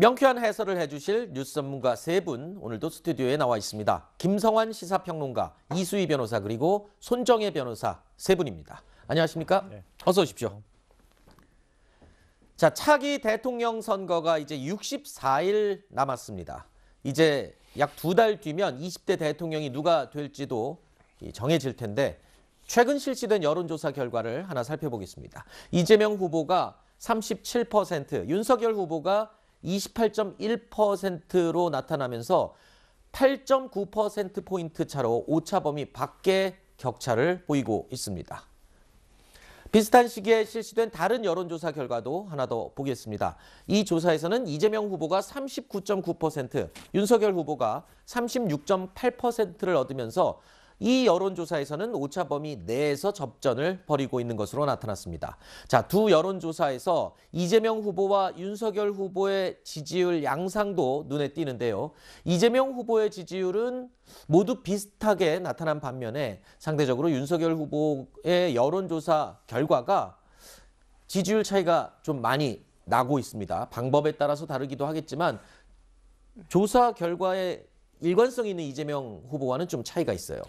명쾌한 해설을 해주실 뉴스 전문가 세 분 오늘도 스튜디오에 나와 있습니다. 김성환 시사평론가, 이수희 변호사 그리고 손정혜 변호사 세 분입니다. 안녕하십니까? 네. 어서 오십시오. 자, 차기 대통령 선거가 이제 64일 남았습니다. 이제 약 2달 뒤면 20대 대통령이 누가 될지도 정해질 텐데 최근 실시된 여론조사 결과를 하나 살펴보겠습니다. 이재명 후보가 37%, 윤석열 후보가 28.1%로 나타나면서 8.9%포인트 차로 오차범위 밖의 격차를 보이고 있습니다. 비슷한 시기에 실시된 다른 여론조사 결과도 하나 더 보겠습니다. 이 조사에서는 이재명 후보가 39.9%, 윤석열 후보가 36.8%를 얻으면서 이 여론조사에서는 오차범위 내에서 접전을 벌이고 있는 것으로 나타났습니다. 자, 두 여론조사에서 이재명 후보와 윤석열 후보의 지지율 양상도 눈에 띄는데요. 이재명 후보의 지지율은 모두 비슷하게 나타난 반면에 상대적으로 윤석열 후보의 여론조사 결과가 지지율 차이가 좀 많이 나고 있습니다. 방법에 따라서 다르기도 하겠지만 조사 결과에 일관성 있는 이재명 후보와는 좀 차이가 있어요.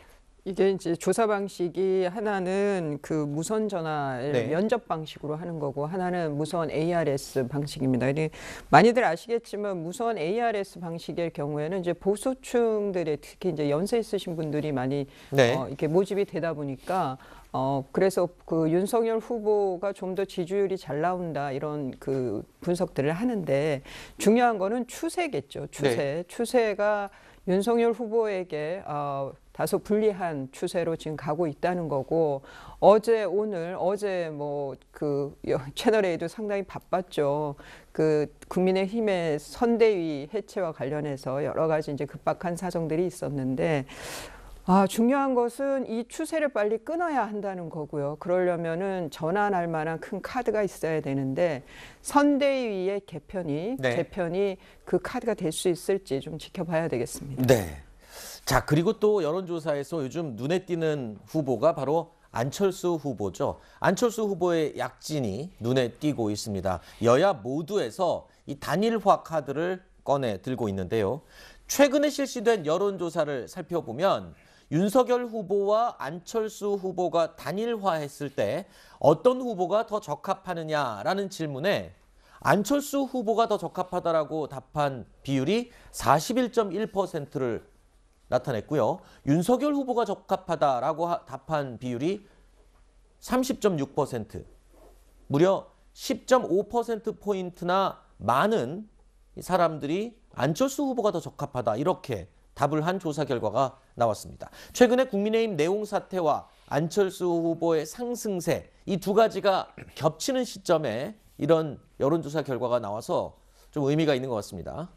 이게 이제 조사 방식이 하나는 그 무선 전화를 네. 면접 방식으로 하는 거고 하나는 무선 ARS 방식입니다. 많이들 아시겠지만 무선 ARS 방식의 경우에는 이제 보수층들의 특히 이제 연세 있으신 분들이 많이 네. 이렇게 모집이 되다 보니까 그래서 그 윤석열 후보가 좀 더 지지율이 잘 나온다 이런 그 분석들을 하는데 중요한 거는 추세겠죠. 추세. 네. 추세가 윤석열 후보에게 다소 불리한 추세로 지금 가고 있다는 거고 어제 뭐 그 채널 A도 상당히 바빴죠. 그 국민의힘의 선대위 해체와 관련해서 여러 가지 이제 급박한 사정들이 있었는데 중요한 것은 이 추세를 빨리 끊어야 한다는 거고요. 그러려면은 전환할 만한 큰 카드가 있어야 되는데 선대위의 재편이 그 카드가 될 수 있을지 좀 지켜봐야 되겠습니다. 네. 자, 그리고 또 여론조사에서 요즘 눈에 띄는 후보가 바로 안철수 후보죠. 안철수 후보의 약진이 눈에 띄고 있습니다. 여야 모두에서 이 단일화 카드를 꺼내 들고 있는데요. 최근에 실시된 여론조사를 살펴보면 윤석열 후보와 안철수 후보가 단일화했을 때 어떤 후보가 더 적합하느냐라는 질문에 안철수 후보가 더 적합하다라고 답한 비율이 41.1%를 나타냈고요. 윤석열 후보가 적합하다라고 답한 비율이 30.6%, 무려 10.5%포인트나 많은 사람들이 안철수 후보가 더 적합하다 이렇게 답을 한 조사 결과가 나왔습니다. 최근에 국민의힘 내용 사태와 안철수 후보의 상승세 이 두 가지가 겹치는 시점에 이런 여론조사 결과가 나와서 좀 의미가 있는 것 같습니다.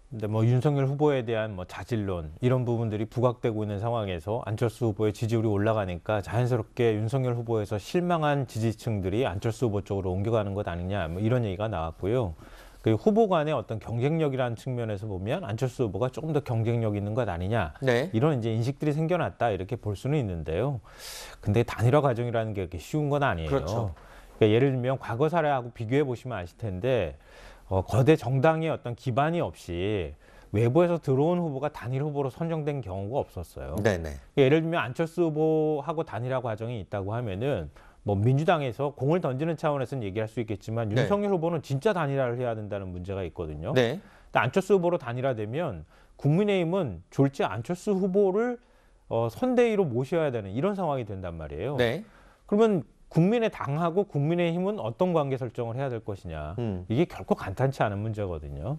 근데 뭐 윤석열 후보에 대한 뭐 자질론 이런 부분들이 부각되고 있는 상황에서 안철수 후보의 지지율이 올라가니까 자연스럽게 윤석열 후보에서 실망한 지지층들이 안철수 후보 쪽으로 옮겨가는 것 아니냐 뭐 이런 얘기가 나왔고요. 그 후보 간의 어떤 경쟁력이라는 측면에서 보면 안철수 후보가 조금 더 경쟁력 있는 것 아니냐 네. 이런 이제 인식들이 생겨났다 이렇게 볼 수는 있는데요. 근데 단일화 과정이라는 게 그렇게 쉬운 건 아니에요. 그렇죠. 그러니까 예를 들면 과거 사례하고 비교해 보시면 아실 텐데 거대 정당의 어떤 기반이 없이 외부에서 들어온 후보가 단일 후보로 선정된 경우가 없었어요. 네네. 예를 들면 안철수 후보하고 단일화 과정이 있다고 하면은 뭐 민주당에서 공을 던지는 차원에서는 얘기할 수 있겠지만 네. 윤석열 후보는 진짜 단일화를 해야 된다는 문제가 있거든요. 네. 근데 안철수 후보로 단일화되면 국민의힘은 졸지 안철수 후보를 선대위로 모셔야 되는 이런 상황이 된단 말이에요. 네. 그러면 국민의 당하고 국민의힘은 어떤 관계 설정을 해야 될 것이냐. 이게 결코 간단치 않은 문제거든요.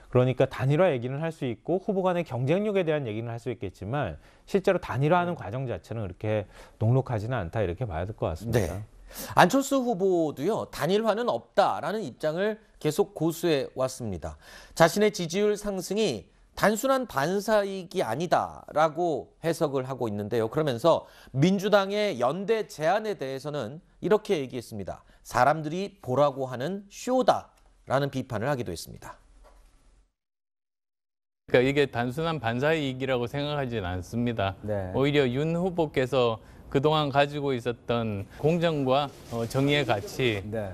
그러니까 단일화 얘기는 할 수 있고 후보 간의 경쟁력에 대한 얘기는 할 수 있겠지만 실제로 단일화하는 과정 자체는 그렇게 녹록하지는 않다 이렇게 봐야 될 것 같습니다. 네. 안철수 후보도요. 단일화는 없다라는 입장을 계속 고수해 왔습니다. 자신의 지지율 상승이 단순한 반사이익이 아니다라고 해석을 하고 있는데요. 그러면서 민주당의 연대 제안에 대해서는 이렇게 얘기했습니다. 사람들이 보라고 하는 쇼다라는 비판을 하기도 했습니다. 그러니까 이게 단순한 반사이익이라고 생각하지는 않습니다. 네. 오히려 윤 후보께서 그동안 가지고 있었던 공정과 정의의 가치, 네.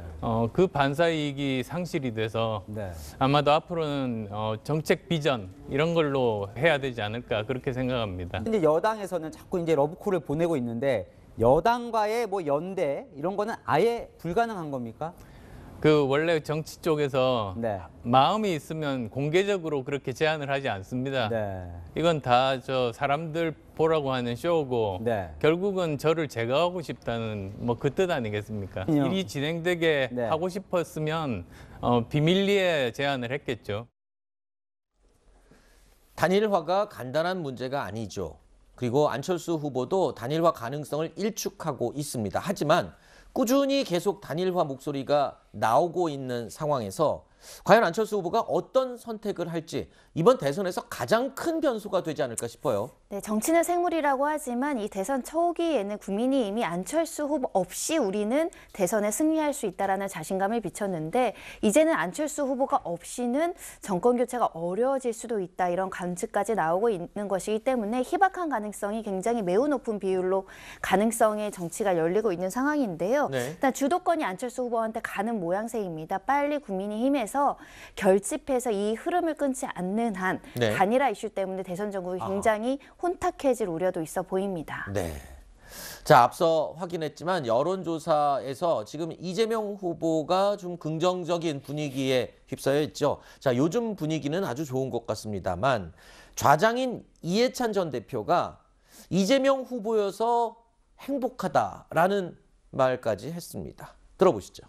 그 반사이익이 상실이 돼서 네. 아마도 앞으로는 정책 비전 이런 걸로 해야 되지 않을까 그렇게 생각합니다. 이제 여당에서는 자꾸 이제 러브콜을 보내고 있는데 여당과의 뭐 연대 이런 거는 아예 불가능한 겁니까? 그 원래 정치 쪽에서 네. 마음이 있으면 공개적으로 그렇게 제안을 하지 않습니다. 네. 이건 다 사람들 보라고 하는 쇼고 네. 결국은 저를 제거하고 싶다는 뭐 그 뜻 아니겠습니까? 그럼요. 일이 진행되게 네. 하고 싶었으면 비밀리에 제안을 했겠죠. 단일화가 간단한 문제가 아니죠. 그리고 안철수 후보도 단일화 가능성을 일축하고 있습니다. 하지만 꾸준히 계속 단일화 목소리가 나오고 있는 상황에서 과연 안철수 후보가 어떤 선택을 할지 이번 대선에서 가장 큰 변수가 되지 않을까 싶어요. 네, 정치는 생물이라고 하지만 이 대선 초기에는 국민이 이미 안철수 후보 없이 우리는 대선에 승리할 수 있다라는 자신감을 비쳤는데 이제는 안철수 후보가 없이는 정권 교체가 어려워질 수도 있다 이런 관측까지 나오고 있는 것이기 때문에 희박한 가능성이 굉장히 매우 높은 비율로 가능성의 정치가 열리고 있는 상황인데요. 네. 일단 주도권이 안철수 후보한테 가는 모양새입니다. 빨리 국민의힘에서 결집해서 이 흐름을 끊지 않는 한 네. 단일화 이슈 때문에 대선 전국이 굉장히 혼탁해질 우려도 있어 보입니다. 네. 자, 앞서 확인했지만 여론조사에서 지금 이재명 후보가 좀 긍정적인 분위기에 휩싸여 있죠. 자, 요즘 분위기는 아주 좋은 것 같습니다만 좌장인 이해찬 전 대표가 이재명 후보여서 행복하다라는 말까지 했습니다. 들어보시죠.